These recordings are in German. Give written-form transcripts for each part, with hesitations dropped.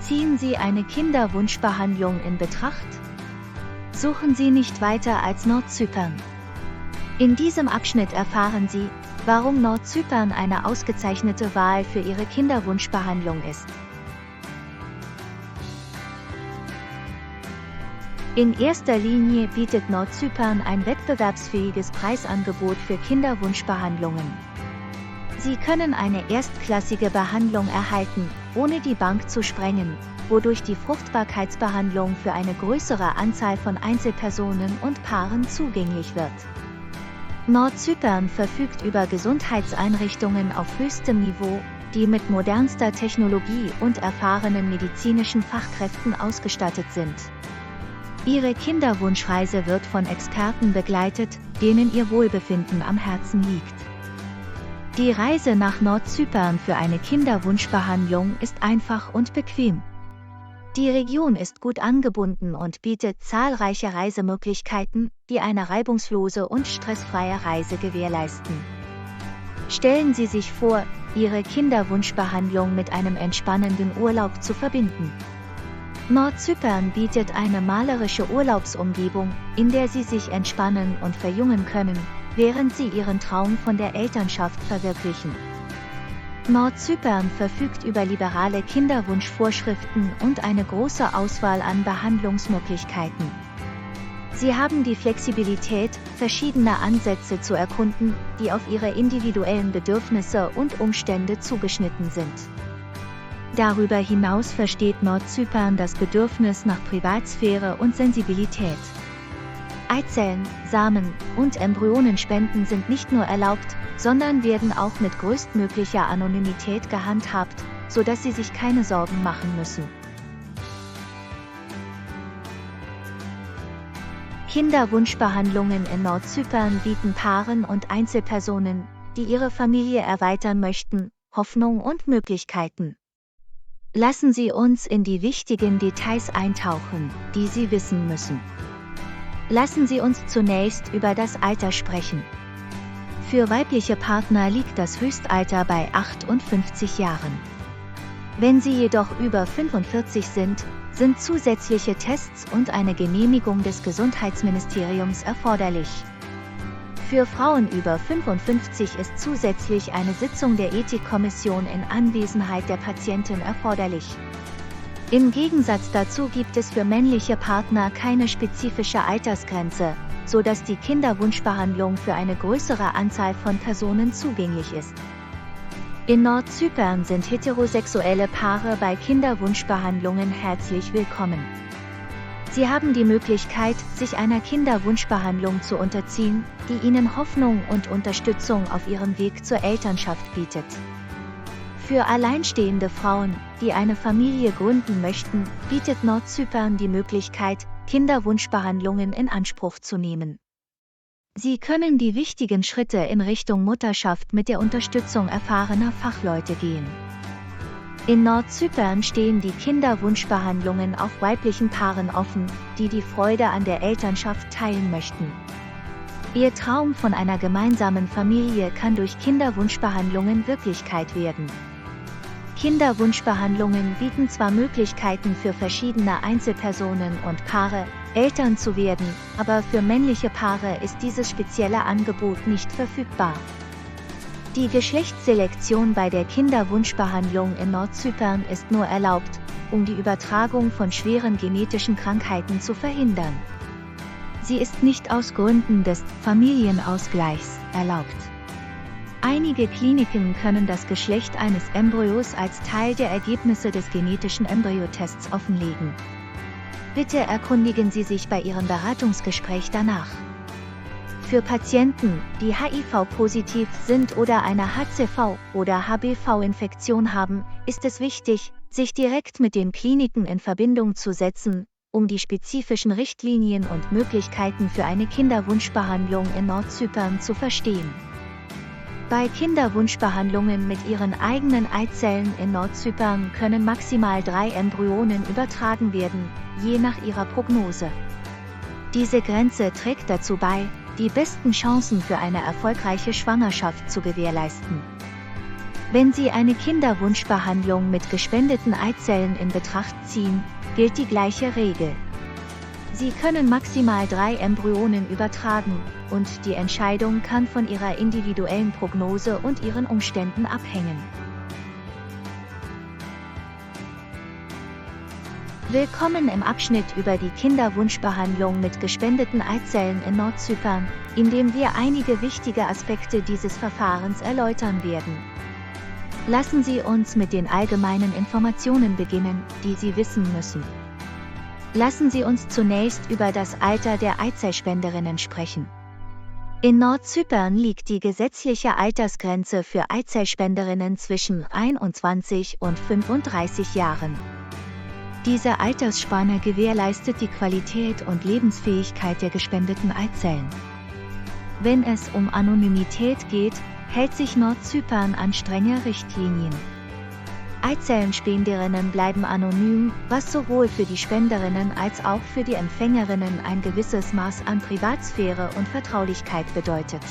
Ziehen Sie eine Kinderwunschbehandlung in Betracht? Suchen Sie nicht weiter als Nordzypern. In diesem Abschnitt erfahren Sie, warum Nordzypern eine ausgezeichnete Wahl für Ihre Kinderwunschbehandlung ist. In erster Linie bietet Nordzypern ein wettbewerbsfähiges Preisangebot für Kinderwunschbehandlungen. Sie können eine erstklassige Behandlung erhalten, ohne die Bank zu sprengen, wodurch die Fruchtbarkeitsbehandlung für eine größere Anzahl von Einzelpersonen und Paaren zugänglich wird. Nordzypern verfügt über Gesundheitseinrichtungen auf höchstem Niveau, die mit modernster Technologie und erfahrenen medizinischen Fachkräften ausgestattet sind. Ihre Kinderwunschreise wird von Experten begleitet, denen ihr Wohlbefinden am Herzen liegt. Die Reise nach Nordzypern für eine Kinderwunschbehandlung ist einfach und bequem. Die Region ist gut angebunden und bietet zahlreiche Reisemöglichkeiten, die eine reibungslose und stressfreie Reise gewährleisten. Stellen Sie sich vor, Ihre Kinderwunschbehandlung mit einem entspannenden Urlaub zu verbinden. Nordzypern bietet eine malerische Urlaubsumgebung, in der Sie sich entspannen und verjüngen können, während Sie Ihren Traum von der Elternschaft verwirklichen. Nordzypern verfügt über liberale Kinderwunschvorschriften und eine große Auswahl an Behandlungsmöglichkeiten. Sie haben die Flexibilität, verschiedene Ansätze zu erkunden, die auf Ihre individuellen Bedürfnisse und Umstände zugeschnitten sind. Darüber hinaus versteht Nordzypern das Bedürfnis nach Privatsphäre und Sensibilität. Eizellen, Samen und Embryonenspenden sind nicht nur erlaubt, sondern werden auch mit größtmöglicher Anonymität gehandhabt, sodass Sie sich keine Sorgen machen müssen. Kinderwunschbehandlungen in Nordzypern bieten Paaren und Einzelpersonen, die ihre Familie erweitern möchten, Hoffnung und Möglichkeiten. Lassen Sie uns in die wichtigen Details eintauchen, die Sie wissen müssen. Lassen Sie uns zunächst über das Alter sprechen. Für weibliche Partner liegt das Höchstalter bei 58 Jahren. Wenn Sie jedoch über 45 sind zusätzliche Tests und eine Genehmigung des Gesundheitsministeriums erforderlich. Für Frauen über 55 ist zusätzlich eine Sitzung der Ethikkommission in Anwesenheit der Patientin erforderlich. Im Gegensatz dazu gibt es für männliche Partner keine spezifische Altersgrenze, sodass die Kinderwunschbehandlung für eine größere Anzahl von Personen zugänglich ist. In Nordzypern sind heterosexuelle Paare bei Kinderwunschbehandlungen herzlich willkommen. Sie haben die Möglichkeit, sich einer Kinderwunschbehandlung zu unterziehen, die ihnen Hoffnung und Unterstützung auf ihrem Weg zur Elternschaft bietet. Für alleinstehende Frauen, die eine Familie gründen möchten, bietet Nordzypern die Möglichkeit, Kinderwunschbehandlungen in Anspruch zu nehmen. Sie können die wichtigen Schritte in Richtung Mutterschaft mit der Unterstützung erfahrener Fachleute gehen. In Nordzypern stehen die Kinderwunschbehandlungen auch weiblichen Paaren offen, die die Freude an der Elternschaft teilen möchten. Ihr Traum von einer gemeinsamen Familie kann durch Kinderwunschbehandlungen Wirklichkeit werden. Kinderwunschbehandlungen bieten zwar Möglichkeiten für verschiedene Einzelpersonen und Paare, Eltern zu werden, aber für männliche Paare ist dieses spezielle Angebot nicht verfügbar. Die Geschlechtsselektion bei der Kinderwunschbehandlung in Nordzypern ist nur erlaubt, um die Übertragung von schweren genetischen Krankheiten zu verhindern. Sie ist nicht aus Gründen des Familienausgleichs erlaubt. Einige Kliniken können das Geschlecht eines Embryos als Teil der Ergebnisse des genetischen Embryotests offenlegen. Bitte erkundigen Sie sich bei Ihrem Beratungsgespräch danach. Für Patienten, die HIV-positiv sind oder eine HCV- oder HBV-Infektion haben, ist es wichtig, sich direkt mit den Kliniken in Verbindung zu setzen, um die spezifischen Richtlinien und Möglichkeiten für eine Kinderwunschbehandlung in Nordzypern zu verstehen. Bei Kinderwunschbehandlungen mit ihren eigenen Eizellen in Nordzypern können maximal 3 Embryonen übertragen werden, je nach ihrer Prognose. Diese Grenze trägt dazu bei, die besten Chancen für eine erfolgreiche Schwangerschaft zu gewährleisten. Wenn Sie eine Kinderwunschbehandlung mit gespendeten Eizellen in Betracht ziehen, gilt die gleiche Regel. Sie können maximal 3 Embryonen übertragen, und die Entscheidung kann von Ihrer individuellen Prognose und Ihren Umständen abhängen. Willkommen im Abschnitt über die Kinderwunschbehandlung mit gespendeten Eizellen in Nordzypern, in dem wir einige wichtige Aspekte dieses Verfahrens erläutern werden. Lassen Sie uns mit den allgemeinen Informationen beginnen, die Sie wissen müssen. Lassen Sie uns zunächst über das Alter der Eizellspenderinnen sprechen. In Nordzypern liegt die gesetzliche Altersgrenze für Eizellspenderinnen zwischen 21 und 35 Jahren. Diese Altersspanne gewährleistet die Qualität und Lebensfähigkeit der gespendeten Eizellen. Wenn es um Anonymität geht, hält sich Nordzypern an strenge Richtlinien. Eizellenspenderinnen bleiben anonym, was sowohl für die Spenderinnen als auch für die Empfängerinnen ein gewisses Maß an Privatsphäre und Vertraulichkeit bedeutet.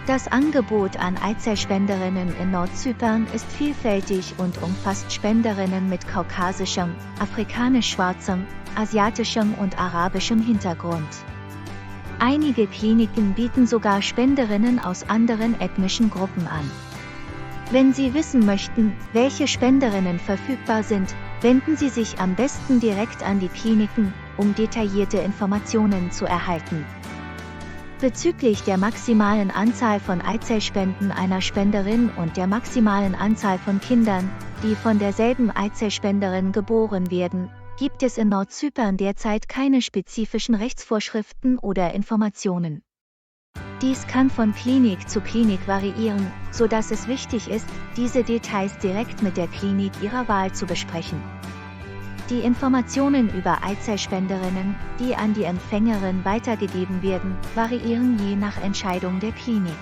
Das Angebot an Eizellspenderinnen in Nordzypern ist vielfältig und umfasst Spenderinnen mit kaukasischem, afrikanisch-schwarzem, asiatischem und arabischem Hintergrund. Einige Kliniken bieten sogar Spenderinnen aus anderen ethnischen Gruppen an. Wenn Sie wissen möchten, welche Spenderinnen verfügbar sind, wenden Sie sich am besten direkt an die Kliniken, um detaillierte Informationen zu erhalten. Bezüglich der maximalen Anzahl von Eizellspenden einer Spenderin und der maximalen Anzahl von Kindern, die von derselben Eizellspenderin geboren werden, gibt es in Nordzypern derzeit keine spezifischen Rechtsvorschriften oder Informationen. Dies kann von Klinik zu Klinik variieren, sodass es wichtig ist, diese Details direkt mit der Klinik Ihrer Wahl zu besprechen. Die Informationen über Eizellspenderinnen, die an die Empfängerin weitergegeben werden, variieren je nach Entscheidung der Klinik.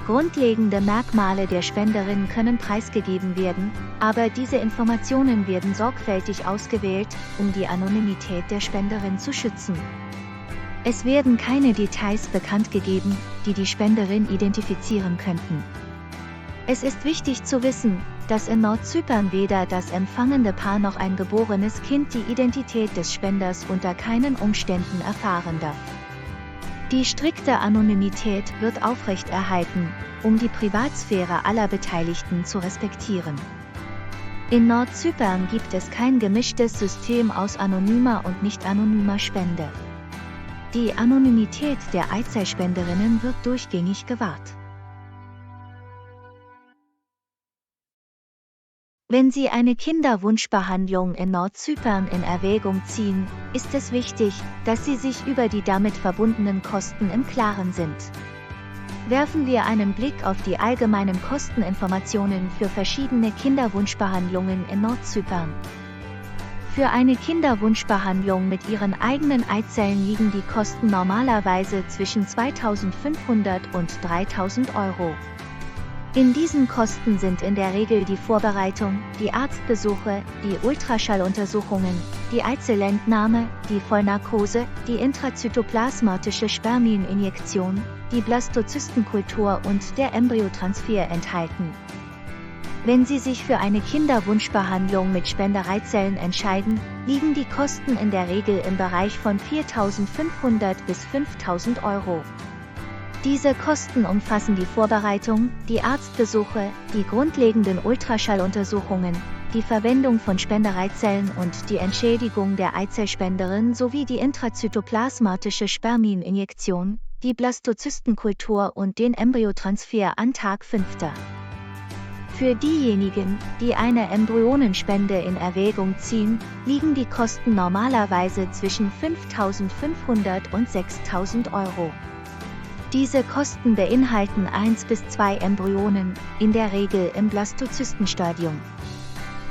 Grundlegende Merkmale der Spenderin können preisgegeben werden, aber diese Informationen werden sorgfältig ausgewählt, um die Anonymität der Spenderin zu schützen. Es werden keine Details bekannt gegeben, die die Spenderin identifizieren könnten. Es ist wichtig zu wissen, dass in Nordzypern weder das empfangende Paar noch ein geborenes Kind die Identität des Spenders unter keinen Umständen erfahren darf. Die strikte Anonymität wird aufrechterhalten, um die Privatsphäre aller Beteiligten zu respektieren. In Nordzypern gibt es kein gemischtes System aus anonymer und nicht anonymer Spende. Die Anonymität der Eizellspenderinnen wird durchgängig gewahrt. Wenn Sie eine Kinderwunschbehandlung in Nordzypern in Erwägung ziehen, ist es wichtig, dass Sie sich über die damit verbundenen Kosten im Klaren sind. Werfen wir einen Blick auf die allgemeinen Kosteninformationen für verschiedene Kinderwunschbehandlungen in Nordzypern. Für eine Kinderwunschbehandlung mit Ihren eigenen Eizellen liegen die Kosten normalerweise zwischen 2.500 und 3.000 €. In diesen Kosten sind in der Regel die Vorbereitung, die Arztbesuche, die Ultraschalluntersuchungen, die Eizellentnahme, die Vollnarkose, die intrazytoplasmatische Spermieninjektion, die Blastozystenkultur und der Embryotransfer enthalten. Wenn Sie sich für eine Kinderwunschbehandlung mit Spendereizellen entscheiden, liegen die Kosten in der Regel im Bereich von 4.500 bis 5.000 €. Diese Kosten umfassen die Vorbereitung, die Arztbesuche, die grundlegenden Ultraschalluntersuchungen, die Verwendung von Spendereizellen und die Entschädigung der Eizellspenderin sowie die intrazytoplasmatische Spermieninjektion, die Blastozystenkultur und den Embryotransfer an Tag 5. Für diejenigen, die eine Embryonenspende in Erwägung ziehen, liegen die Kosten normalerweise zwischen 5.500 und 6.000 €. Diese Kosten beinhalten 1 bis 2 Embryonen, in der Regel im Blastozystenstadium.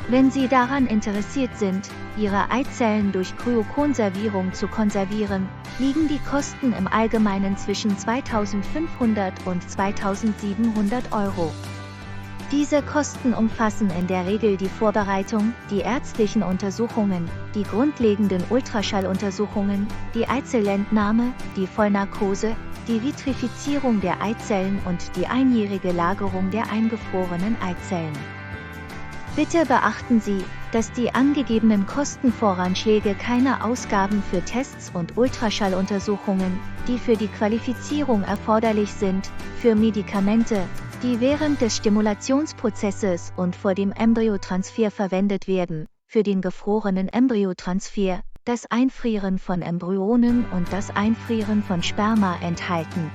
Wenn Sie daran interessiert sind, Ihre Eizellen durch Kryokonservierung zu konservieren, liegen die Kosten im Allgemeinen zwischen 2.500 und 2.700 €. Diese Kosten umfassen in der Regel die Vorbereitung, die ärztlichen Untersuchungen, die grundlegenden Ultraschalluntersuchungen, die Eizellentnahme, die Vollnarkose, die Vitrifizierung der Eizellen und die einjährige Lagerung der eingefrorenen Eizellen. Bitte beachten Sie, dass die angegebenen Kostenvoranschläge keine Ausgaben für Tests und Ultraschalluntersuchungen, die für die Qualifizierung erforderlich sind, für Medikamente, die während des Stimulationsprozesses und vor dem Embryotransfer verwendet werden, für den gefrorenen Embryotransfer, das Einfrieren von Embryonen und das Einfrieren von Sperma enthalten.